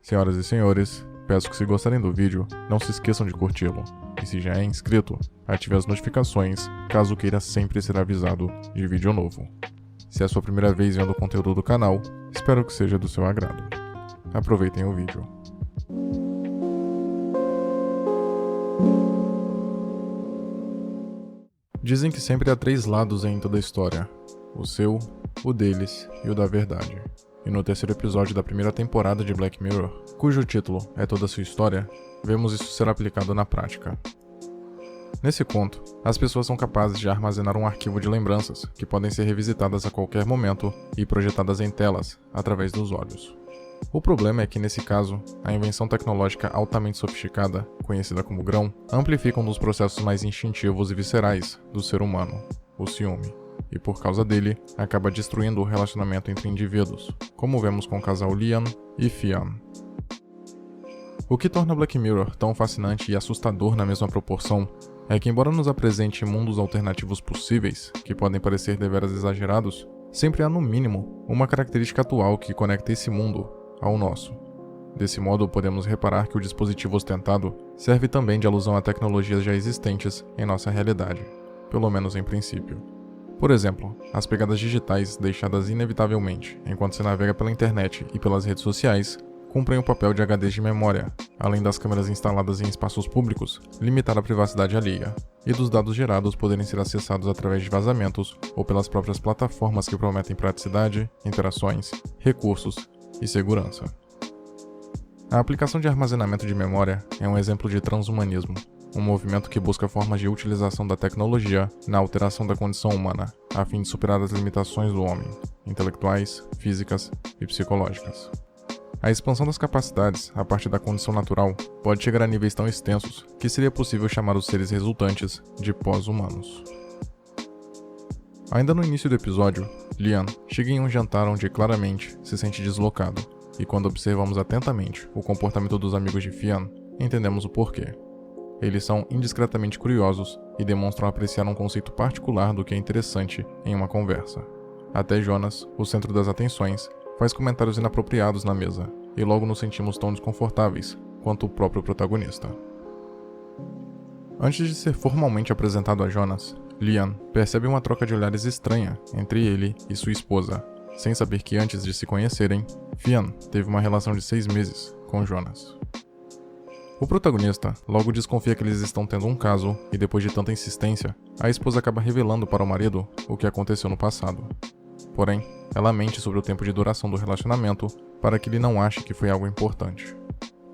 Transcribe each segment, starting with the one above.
Senhoras e senhores, peço que se gostarem do vídeo, não se esqueçam de curti-lo. E se já é inscrito, ative as notificações, caso queira sempre ser avisado de vídeo novo. Se é a sua primeira vez vendo o conteúdo do canal, espero que seja do seu agrado. Aproveitem o vídeo. Dizem que sempre há 3 lados em toda a história: o seu, o deles e o da verdade. E no terceiro episódio da primeira temporada de Black Mirror, cujo título é Toda a Sua História, vemos isso ser aplicado na prática. Nesse conto, as pessoas são capazes de armazenar um arquivo de lembranças que podem ser revisitadas a qualquer momento e projetadas em telas através dos olhos. O problema é que, nesse caso, a invenção tecnológica altamente sofisticada, conhecida como grão, amplifica um dos processos mais instintivos e viscerais do ser humano, o ciúme, e por causa dele, acaba destruindo o relacionamento entre indivíduos, como vemos com o casal Liam e Fian. O que torna Black Mirror tão fascinante e assustador na mesma proporção é que, embora nos apresente mundos alternativos possíveis, que podem parecer deveras exagerados, sempre há no mínimo uma característica atual que conecta esse mundo ao nosso. Desse modo, podemos reparar que o dispositivo ostentado serve também de alusão a tecnologias já existentes em nossa realidade, pelo menos em princípio. Por exemplo, as pegadas digitais deixadas inevitavelmente enquanto se navega pela internet e pelas redes sociais cumprem o papel de HDs de memória, além das câmeras instaladas em espaços públicos limitar a privacidade alheia, e dos dados gerados poderem ser acessados através de vazamentos ou pelas próprias plataformas que prometem praticidade, interações, recursos e segurança. A aplicação de armazenamento de memória é um exemplo de transhumanismo, um movimento que busca formas de utilização da tecnologia na alteração da condição humana, a fim de superar as limitações do homem, intelectuais, físicas e psicológicas. A expansão das capacidades, a partir da condição natural, pode chegar a níveis tão extensos que seria possível chamar os seres resultantes de pós-humanos. Ainda no início do episódio, Liam chega em um jantar onde claramente se sente deslocado, e quando observamos atentamente o comportamento dos amigos de Fian, entendemos o porquê. Eles são indiscretamente curiosos e demonstram apreciar um conceito particular do que é interessante em uma conversa. Até Jonas, o centro das atenções, faz comentários inapropriados na mesa, e logo nos sentimos tão desconfortáveis quanto o próprio protagonista. Antes de ser formalmente apresentado a Jonas, Liam percebe uma troca de olhares estranha entre ele e sua esposa, sem saber que antes de se conhecerem, Fian teve uma relação de 6 meses com Jonas. O protagonista logo desconfia que eles estão tendo um caso e, depois de tanta insistência, a esposa acaba revelando para o marido o que aconteceu no passado. Porém, ela mente sobre o tempo de duração do relacionamento para que ele não ache que foi algo importante.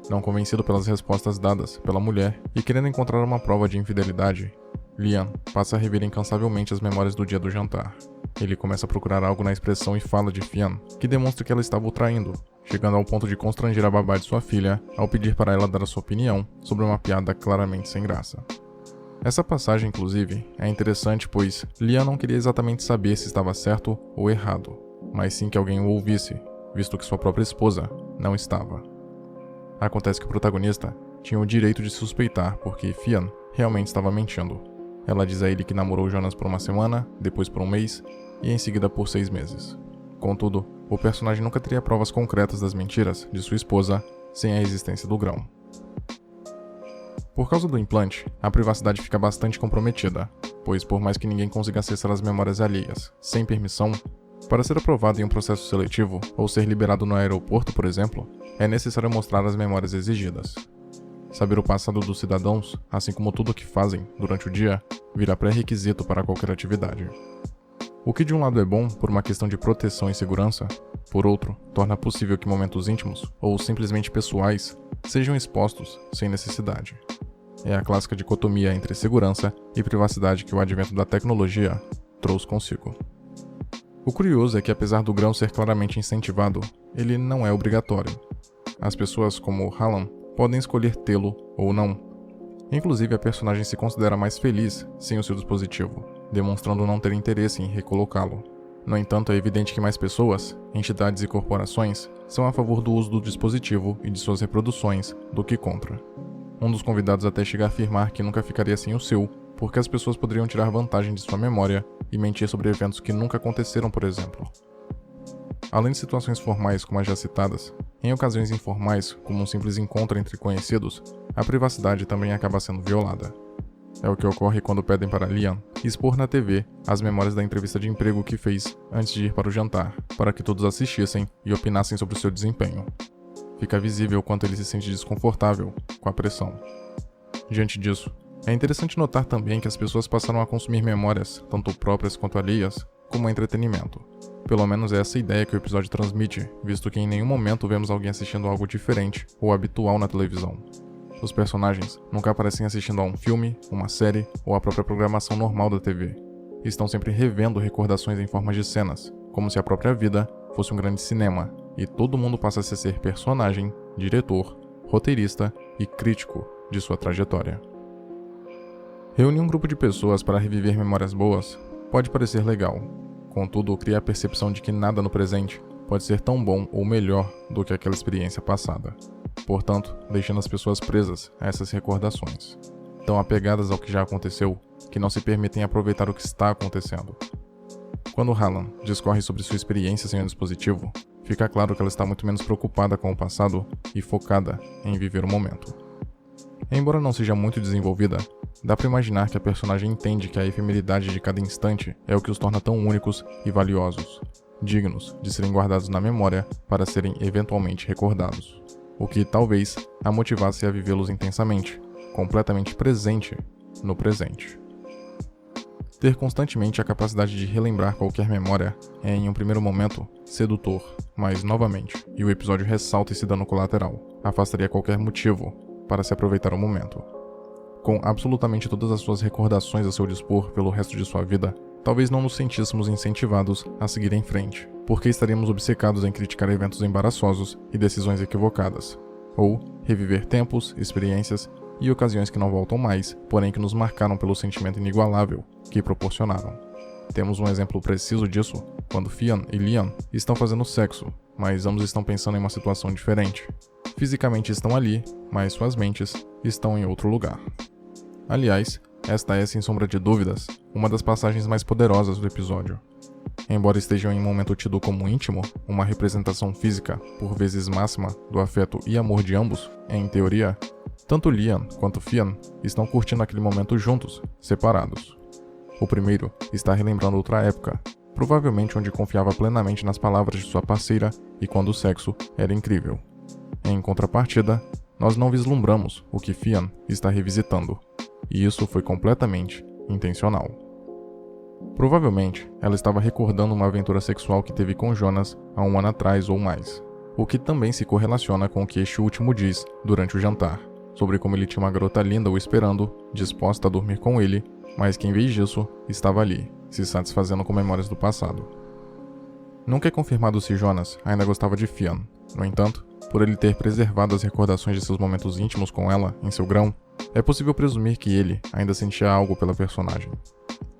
Não convencido pelas respostas dadas pela mulher e querendo encontrar uma prova de infidelidade, Liam passa a rever incansavelmente as memórias do dia do jantar. Ele começa a procurar algo na expressão e fala de Fian que demonstra que ela estava o traindo, chegando ao ponto de constranger a babá de sua filha ao pedir para ela dar a sua opinião sobre uma piada claramente sem graça. Essa passagem, inclusive, é interessante pois Liam não queria exatamente saber se estava certo ou errado, mas sim que alguém o ouvisse, visto que sua própria esposa não estava. Acontece que o protagonista tinha o direito de suspeitar porque Fian realmente estava mentindo. Ela diz a ele que namorou Jonas por 1 semana, depois por 1 mês e em seguida por 6 meses. Contudo, o personagem nunca teria provas concretas das mentiras de sua esposa sem a existência do grão. Por causa do implante, a privacidade fica bastante comprometida, pois por mais que ninguém consiga acessar as memórias alheias sem permissão, para ser aprovado em um processo seletivo ou ser liberado no aeroporto, por exemplo, é necessário mostrar as memórias exigidas. Saber o passado dos cidadãos, assim como tudo o que fazem durante o dia, vira pré-requisito para qualquer atividade. O que de um lado é bom por uma questão de proteção e segurança, por outro, torna possível que momentos íntimos ou simplesmente pessoais sejam expostos sem necessidade. É a clássica dicotomia entre segurança e privacidade que o advento da tecnologia trouxe consigo. O curioso é que, apesar do grão ser claramente incentivado, ele não é obrigatório. As pessoas, como Hallam, podem escolher tê-lo ou não. Inclusive, a personagem se considera mais feliz sem o seu dispositivo, demonstrando não ter interesse em recolocá-lo. No entanto, é evidente que mais pessoas, entidades e corporações são a favor do uso do dispositivo e de suas reproduções do que contra. Um dos convidados até chega a afirmar que nunca ficaria sem o seu, porque as pessoas poderiam tirar vantagem de sua memória e mentir sobre eventos que nunca aconteceram, por exemplo. Além de situações formais como as já citadas, Em ocasiões informais, como um simples encontro entre conhecidos, a privacidade também acaba sendo violada. É o que ocorre quando pedem para Liam expor na TV as memórias da entrevista de emprego que fez antes de ir para o jantar, para que todos assistissem e opinassem sobre o seu desempenho. Fica visível o quanto ele se sente desconfortável com a pressão. Diante disso, é interessante notar também que as pessoas passaram a consumir memórias, tanto próprias quanto alheias, como entretenimento. Pelo menos é essa ideia que o episódio transmite, visto que em nenhum momento vemos alguém assistindo algo diferente ou habitual na televisão. Os personagens nunca aparecem assistindo a um filme, uma série ou a própria programação normal da TV. Estão sempre revendo recordações em forma de cenas, como se a própria vida fosse um grande cinema, e todo mundo passasse a ser personagem, diretor, roteirista e crítico de sua trajetória. Reunir um grupo de pessoas para reviver memórias boas pode parecer legal, contudo cria a percepção de que nada no presente pode ser tão bom ou melhor do que aquela experiência passada. Portanto, deixando as pessoas presas a essas recordações, tão apegadas ao que já aconteceu, que não se permitem aproveitar o que está acontecendo. Quando Hallan discorre sobre sua experiência sem o dispositivo, fica claro que ela está muito menos preocupada com o passado e focada em viver o momento. Embora não seja muito desenvolvida, dá para imaginar que a personagem entende que a efemeridade de cada instante é o que os torna tão únicos e valiosos, dignos de serem guardados na memória para serem eventualmente recordados, o que talvez a motivasse a vivê-los intensamente, completamente presente no presente. Ter constantemente a capacidade de relembrar qualquer memória é, em um primeiro momento, sedutor, mas, novamente, e o episódio ressalta esse dano colateral, afastaria qualquer motivo para se aproveitar o momento. Com absolutamente todas as suas recordações a seu dispor pelo resto de sua vida, talvez não nos sentíssemos incentivados a seguir em frente, porque estaríamos obcecados em criticar eventos embaraçosos e decisões equivocadas, ou reviver tempos, experiências e ocasiões que não voltam mais, porém que nos marcaram pelo sentimento inigualável que proporcionaram. Temos um exemplo preciso disso quando Fionn e Liam estão fazendo sexo, mas ambos estão pensando em uma situação diferente. Fisicamente estão ali, mas suas mentes estão em outro lugar. Aliás, esta é, sem sombra de dúvidas, uma das passagens mais poderosas do episódio. Embora estejam em um momento tido como íntimo, uma representação física, por vezes máxima, do afeto e amor de ambos, em teoria, tanto Liam quanto Fionn estão curtindo aquele momento juntos, separados. O primeiro está relembrando outra época, provavelmente onde confiava plenamente nas palavras de sua parceira e quando o sexo era incrível. Em contrapartida, nós não vislumbramos o que Fionn está revisitando, e isso foi completamente intencional. Provavelmente, ela estava recordando uma aventura sexual que teve com Jonas há um ano atrás ou mais, o que também se correlaciona com o que este último diz durante o jantar, sobre como ele tinha uma garota linda o esperando, disposta a dormir com ele, mas que em vez disso, estava ali, se satisfazendo com memórias do passado. Nunca é confirmado se Jonas ainda gostava de Fionn. No entanto, por ele ter preservado as recordações de seus momentos íntimos com ela em seu grão, é possível presumir que ele ainda sentia algo pela personagem.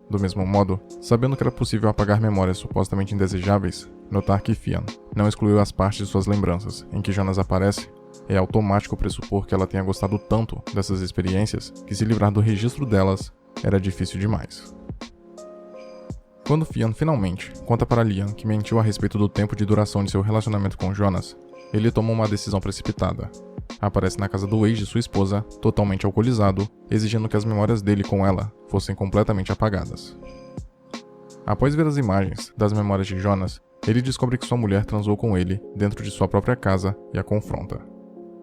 Do mesmo modo, sabendo que era possível apagar memórias supostamente indesejáveis, notar que Fionn não excluiu as partes de suas lembranças em que Jonas aparece, é automático pressupor que ela tenha gostado tanto dessas experiências que se livrar do registro delas era difícil demais. Quando Fionn finalmente conta para Liam que mentiu a respeito do tempo de duração de seu relacionamento com Jonas, ele toma uma decisão precipitada. Aparece na casa do ex de sua esposa, totalmente alcoolizado, exigindo que as memórias dele com ela fossem completamente apagadas. Após ver as imagens das memórias de Jonas, ele descobre que sua mulher transou com ele dentro de sua própria casa e a confronta.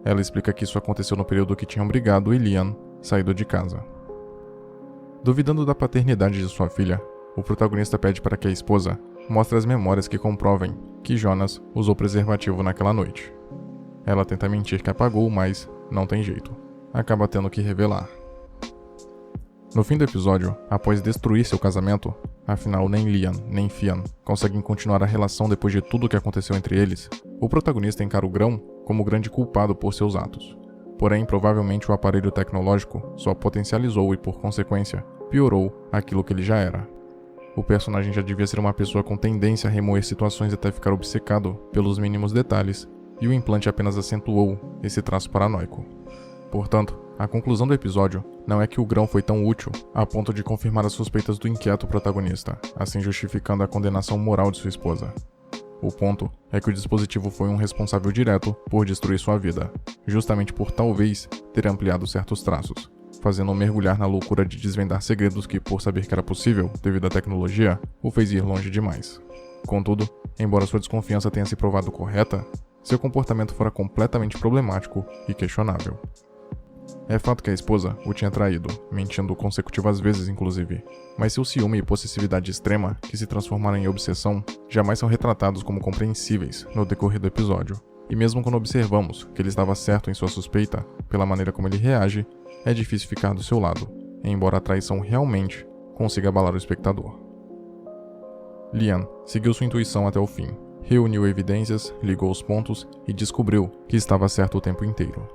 Ela explica que isso aconteceu no período que tinham brigado e Liam saído de casa. Duvidando da paternidade de sua filha, o protagonista pede para que a esposa mostre as memórias que comprovem que Jonas usou preservativo naquela noite. Ela tenta mentir que apagou, mas não tem jeito. Acaba tendo que revelar. No fim do episódio, após destruir seu casamento, afinal nem Liam nem Fionn conseguem continuar a relação depois de tudo o que aconteceu entre eles, o protagonista encara o grão como o grande culpado por seus atos. Porém, provavelmente o aparelho tecnológico só potencializou e, por consequência, piorou aquilo que ele já era. O personagem já devia ser uma pessoa com tendência a remoer situações até ficar obcecado pelos mínimos detalhes, e o implante apenas acentuou esse traço paranoico. Portanto, a conclusão do episódio não é que o grão foi tão útil a ponto de confirmar as suspeitas do inquieto protagonista, assim justificando a condenação moral de sua esposa. O ponto é que o dispositivo foi um responsável direto por destruir sua vida, justamente por talvez ter ampliado certos traços, fazendo-o mergulhar na loucura de desvendar segredos que, por saber que era possível, devido à tecnologia, o fez ir longe demais. Contudo, embora sua desconfiança tenha se provado correta, seu comportamento fora completamente problemático e questionável. É fato que a esposa o tinha traído, mentindo consecutivas vezes inclusive, mas seu ciúme e possessividade extrema, que se transformaram em obsessão, jamais são retratados como compreensíveis no decorrer do episódio. E mesmo quando observamos que ele estava certo em sua suspeita, pela maneira como ele reage, é difícil ficar do seu lado, embora a traição realmente consiga abalar o espectador. Liam seguiu sua intuição até o fim, reuniu evidências, ligou os pontos e descobriu que estava certo o tempo inteiro.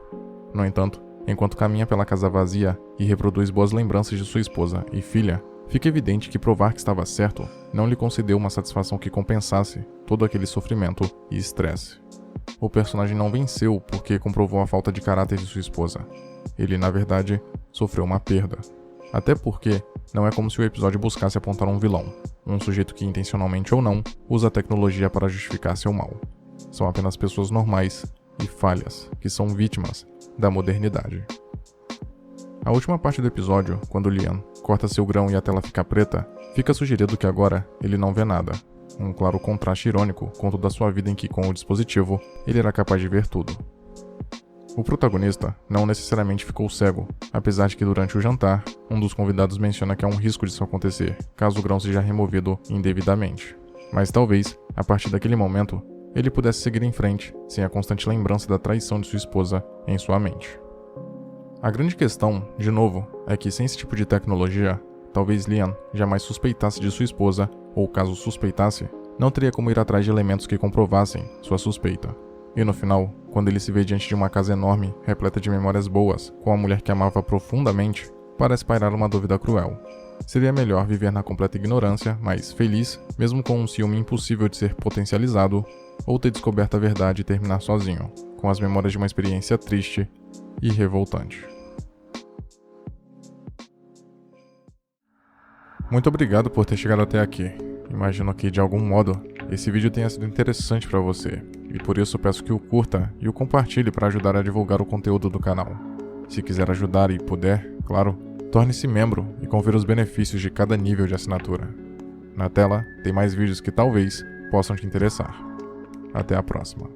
No entanto, enquanto caminha pela casa vazia e reproduz boas lembranças de sua esposa e filha, fica evidente que provar que estava certo não lhe concedeu uma satisfação que compensasse todo aquele sofrimento e estresse. O personagem não venceu porque comprovou a falta de caráter de sua esposa. Ele, na verdade, sofreu uma perda. Até porque não é como se o episódio buscasse apontar um vilão, um sujeito que, intencionalmente ou não, usa a tecnologia para justificar seu mal. São apenas pessoas normais e falhas, que são vítimas da modernidade. A última parte do episódio, quando Liam corta seu grão e a tela fica preta, fica sugerido que agora ele não vê nada. Um claro contraste irônico com toda a sua vida em que, com o dispositivo, ele era capaz de ver tudo. O protagonista não necessariamente ficou cego, apesar de que durante o jantar, um dos convidados menciona que há um risco disso acontecer, caso o grão seja removido indevidamente. Mas talvez, a partir daquele momento, ele pudesse seguir em frente, sem a constante lembrança da traição de sua esposa em sua mente. A grande questão, de novo, é que sem esse tipo de tecnologia, talvez Liam jamais suspeitasse de sua esposa, ou caso suspeitasse, não teria como ir atrás de elementos que comprovassem sua suspeita. E no final, quando ele se vê diante de uma casa enorme, repleta de memórias boas, com a mulher que amava profundamente, parece pairar uma dúvida cruel. Seria melhor viver na completa ignorância, mas feliz, mesmo com um ciúme impossível de ser potencializado, ou ter descoberto a verdade e terminar sozinho, com as memórias de uma experiência triste e revoltante. Muito obrigado por ter chegado até aqui. Imagino que, de algum modo, esse vídeo tenha sido interessante para você, e por isso peço que o curta e o compartilhe para ajudar a divulgar o conteúdo do canal. Se quiser ajudar e puder, claro, torne-se membro e confira os benefícios de cada nível de assinatura. Na tela, tem mais vídeos que talvez possam te interessar. Até a próxima.